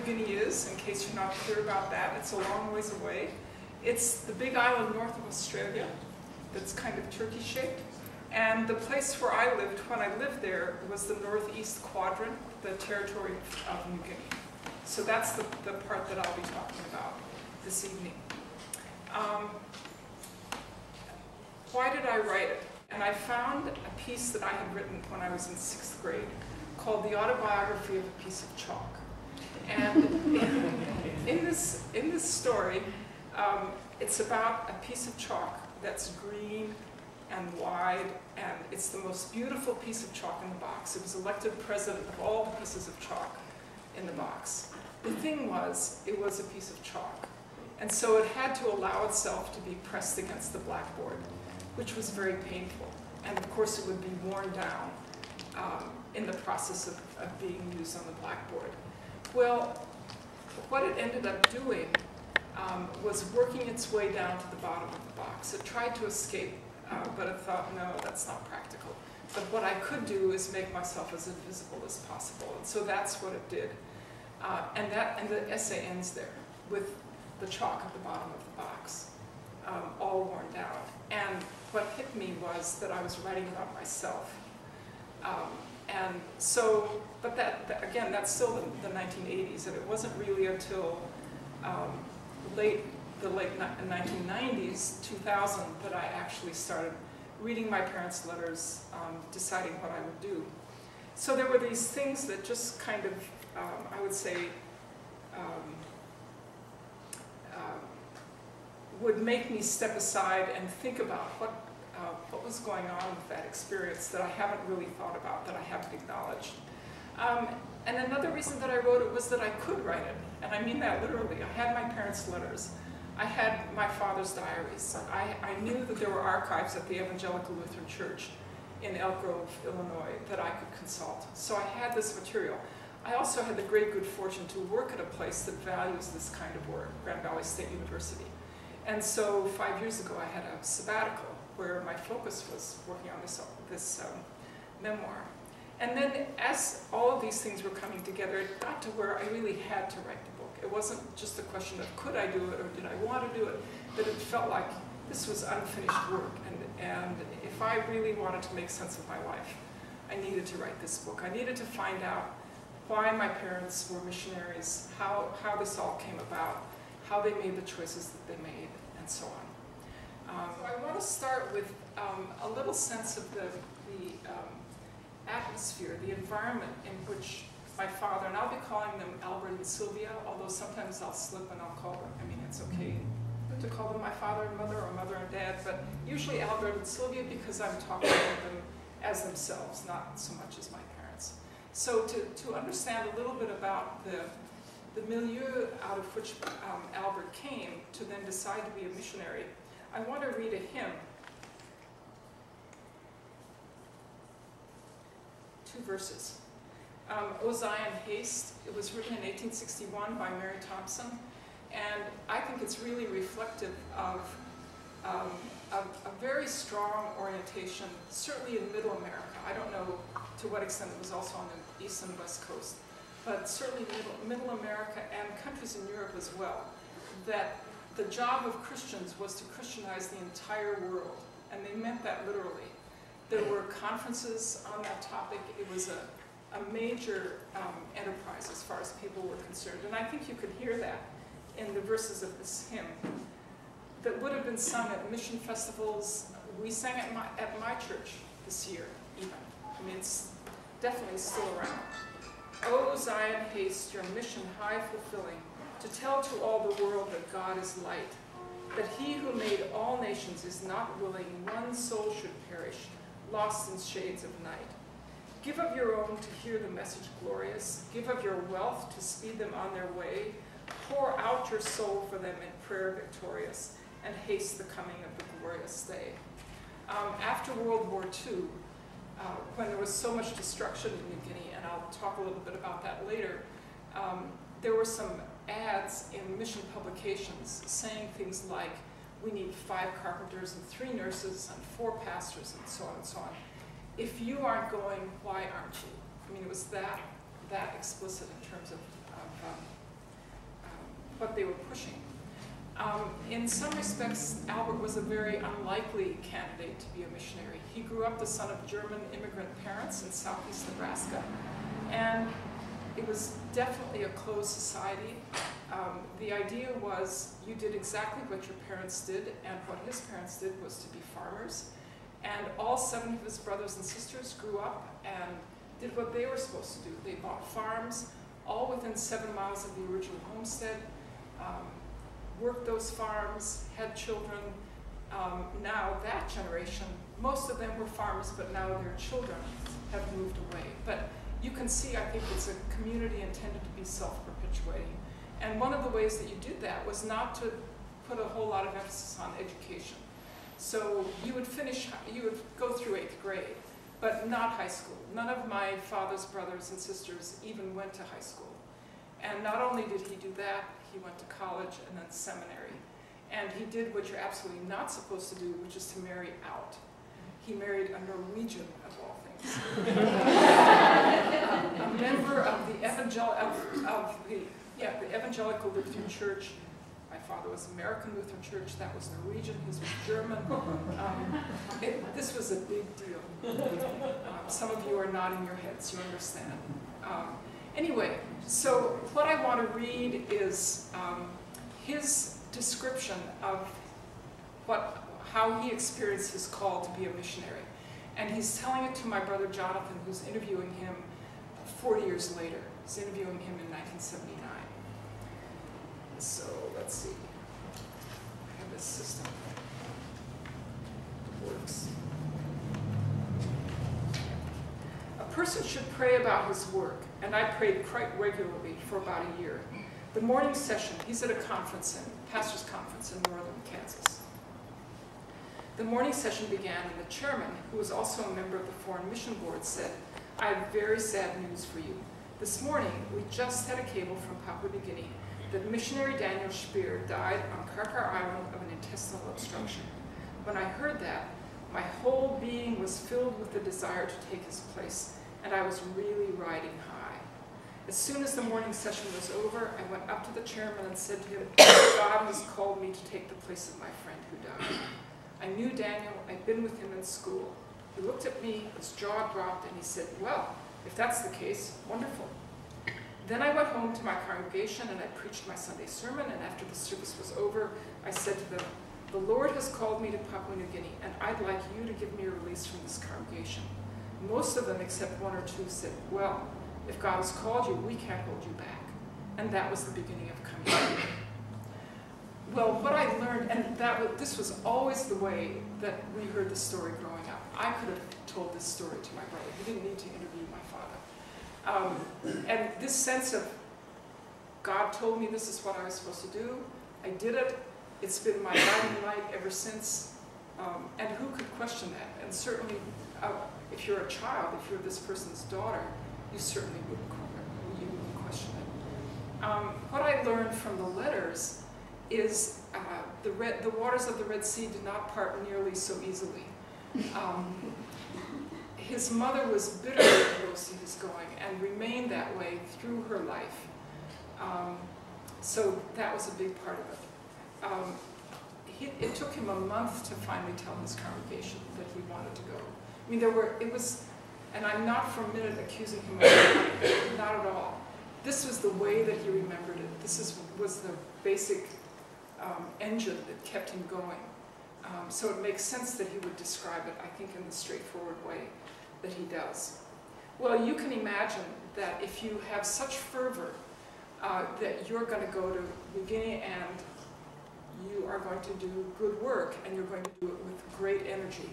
Guinea is, in case you're not clear about that. It's a long ways away. It's the big island north of Australia that's kind of turkey-shaped. And the place where I lived, when I lived there, was the northeast quadrant, the territory of New Guinea. So that's the part that I'll be talking about this evening. Why did I write it? And I found a piece that I had written when I was in 6th grade called The Autobiography of a Piece of Chalk. And in this story, it's about a piece of chalk that's green and wide, and it's the most beautiful piece of chalk in the box. It was elected president of all the pieces of chalk in the box. The thing was, it was a piece of chalk. And so it had to allow itself to be pressed against the blackboard, which was very painful. And of course, it would be worn down in the process of being used on the blackboard. Well, what it ended up doing was working its way down to the bottom of the box. It tried to escape, but it thought, no, that's not practical. But what I could do is make myself as invisible as possible. And so that's what it did. And the essay ends there with the chalk at the bottom of the box, all worn down. And what hit me was that I was writing about myself. And so, but again, that's still the 1980s, and it wasn't really until the late 1990s, 2000, that I actually started reading my parents' letters, deciding what I would do. So there were these things that just kind of, I would say, would make me step aside and think about what was going on with that experience that I haven't really thought about, that I haven't acknowledged. And another reason that I wrote it was that I could write it, and I mean that literally. I had my parents' letters. I had my father's diaries. I knew that there were archives at the Evangelical Lutheran Church in Elk Grove, Illinois, that I could consult. So I had this material. I also had the great good fortune to work at a place that values this kind of work, Grand Valley State University. And so 5 years ago, I had a sabbatical where my focus was working on this memoir. And then as all of these things were coming together, it got to where I really had to write the book. It wasn't just a question of could I do it or did I want to do it, but it felt like this was unfinished work. And if I really wanted to make sense of my life, I needed to write this book. I needed to find out why my parents were missionaries, how this all came about, how they made the choices that they made, and so on. So I want to start with a little sense of the atmosphere, the environment in which my father, and I'll be calling them Albert and Sylvia, although sometimes I'll slip and I'll call them, I mean, it's okay to call them my father and mother or mother and dad, but usually Albert and Sylvia because I'm talking about them as themselves, not so much as my parents. So to understand a little bit about the milieu out of which Albert came to then decide to be a missionary, I want to read a hymn. 2 verses. O Zion, Haste. It was written in 1861 by Mary Thompson, and I think it's really reflective of a very strong orientation, certainly in Middle America. I don't know to what extent it was also on the East and West Coast, but certainly Middle America and countries in Europe as well, that the job of Christians was to Christianize the entire world, and they meant that literally. There were conferences on that topic. It was a major enterprise as far as people were concerned, and I think you could hear that in the verses of this hymn that would have been sung at mission festivals. We sang it at my church this year, even. I mean, it's definitely still around. O Zion, haste, your mission high fulfilling, to tell to all the world that God is light, that he who made all nations is not willing one soul should perish, lost in shades of night. Give of your own to hear the message glorious, give of your wealth to speed them on their way, pour out your soul for them in prayer victorious, and haste the coming of the glorious day. After World War II, when there was so much destruction in New Guinea, and I'll talk a little bit about that later, there were some ads in mission publications saying things like, we need 5 carpenters and 3 nurses and 4 pastors and so on and so on. If you aren't going, why aren't you? I mean, it was that explicit in terms of they were pushing. In some respects, Albert was a very unlikely candidate to be a missionary. He grew up the son of German immigrant parents in southeast Nebraska, and it was definitely a closed society. The idea was you did exactly what your parents did, and what his parents did was to be farmers. And all 7 of his brothers and sisters grew up and did what they were supposed to do. They bought farms, all within 7 miles of the original homestead, worked those farms, had children. Now that generation, most of them were farmers, but now their children have moved away. But you can see, I think it's a community intended to be self-perpetuating. And one of the ways that you did that was not to put a whole lot of emphasis on education. So you would go through 8th grade, but not high school. None of my father's brothers and sisters even went to high school. And not only did he do that, he went to college and then seminary. And he did what you're absolutely not supposed to do, which is to marry out. He married a Norwegian, of all things. A member of the Evangelical Lutheran Church. My father was American Lutheran Church, that was Norwegian, his was German. This was a big deal. Some of you are nodding your heads, you understand. Anyway, so what I want to read is his description of how he experienced his call to be a missionary. And he's telling it to my brother Jonathan, who's interviewing him 40 years later. He's interviewing him in 1979. So let's see. I have this system that works. A person should pray about his work, and I prayed quite regularly for about a year. The morning session, he's at a conference, pastor's conference in northern Kansas. The morning session began, and the chairman, who was also a member of the Foreign Mission Board, said, "I have very sad news for you. This morning, we just had a cable from Papua New Guinea that missionary Daniel Speer died on Karkar Island of an intestinal obstruction. When I heard that, my whole being was filled with the desire to take his place, and I was really riding high. As soon as the morning session was over, I went up to the chairman and said to him, God has called me to take the place of my friend who died. I knew Daniel, I'd been with him in school. He looked at me, his jaw dropped, and he said, well, if that's the case, wonderful. Then I went home to my congregation and I preached my Sunday sermon, and after the service was over, I said to them, the Lord has called me to Papua New Guinea, and I'd like you to give me a release from this congregation. Most of them, except 1 or 2, said, well, if God has called you, we can't hold you back. And that was the beginning of community. Well, what I learned, and this was always the way that we heard the story growing up. I could have told this story to my brother. He didn't need to interview my father. And this sense of God told me this is what I was supposed to do. I did it. It's been my guiding light ever since. And who could question that? And certainly, if you're a child, if you're this person's daughter, you certainly wouldn't question it. What I learned from the letters is the waters of the Red Sea did not part nearly so easily. His mother was bitterly opposed to his going and remained that way through her life. So that was a big part of it. It took him a month to finally tell his congregation that he wanted to go. I mean, and I'm not for a minute accusing him of lying, not at all. This was the way that he remembered it. This was the basic engine that kept him going. So it makes sense that he would describe it, I think, in the straightforward way that he does. Well, you can imagine that if you have such fervor that you're going to go to New Guinea and you are going to do good work and you're going to do it with great energy,